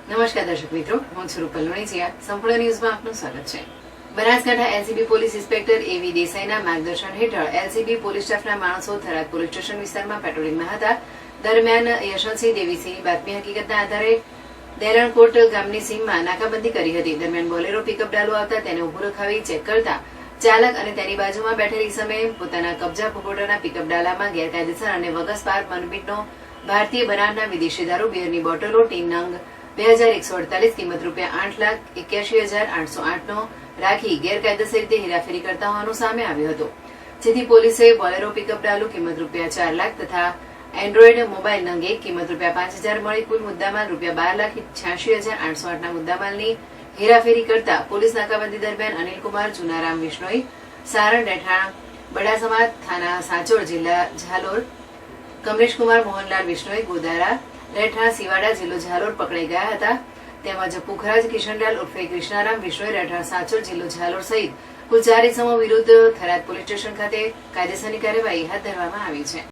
નમસ્કાર દર્શક મિત્રો, હું છું રૂપલ લોણીચિયા. સંપૂર્ણ ન્યૂઝમાં આપનું સ્વાગત છે. બનાસકાંઠા એલસીબી પોલીસ ઇન્સ્પેક્ટર એવી દેસાઈના માર્ગદર્શન હેઠળ એલસીબી પોલીસ સ્ટાફના માણસો થરાદ પોલીસ સ્ટેશન વિસ્તારમાં પેટ્રોલિંગમાં હતા. દરમિયાન યશવંતસિંહ દેવીસિંહની બાતમી હકીકતના આધારે દેરણકોટ ગામની સીમમાં નાકાબંધી કરી હતી. દરમિયાન બોલેરો પિકઅપ ડાલો આવતા તેને ઉભું રખાવી ચેક કરતા ચાલક અને તેની બાજુમાં બેઠેલી સમયે પોતાના કબજા ભોગવટાના પિકઅપ ડાલામાં ગેરકાયદેસર અને વગસપાર મનપીટનો ભારતીય બનાવના વિદેશી દારૂ બિયરની બોટલો ટીન નંગ 2148 કિંમત ₹8,81,808 નો રાખી ગેરકાયદેસર રીતે હેરાફેરી કરતા હોવાનું સામે આવ્યું હતું. જેથી પોલીસે બોલેરો પિકઅપ ડાલુ કિંમત ₹4 લાખ તથા એન્ડ્રોઇડ મોબાઈલ નંગ 1 કિંમત ₹5,000 મળી કુલ મુદ્દામાલ ₹12,86,808 ના મુદ્દામાલની હેરાફેરી કરતા પોલીસ નાકાબંધી દરમિયાન અનિલકુમાર જુનારામ વિશ્નોઈ, સારણ રહેઠાણ બડાસમા થાના સાંચોર જિલ્લા ઝાલોર, કમલેશકુમાર મોહનલાલ વિશ્નોઈ ગોદારા રહેઠાણ સિવાડા જિલ્લો ઝાલોર પકડાઈ ગયા હતા. તેમજ પુખરાજ કિશનલાલ ઉર્ફે કૃષ્ણારામ વિશ્નોઈ રહેઠાણ સાંચોર જિલ્લો ઝાલોર સહિત કુલ 4 ઇસમો વિરુદ્ધ થરાદ પોલીસ સ્ટેશન ખાતે કાયદેસરની કાર્યવાહી હાથ ધરવામાં આવી છે.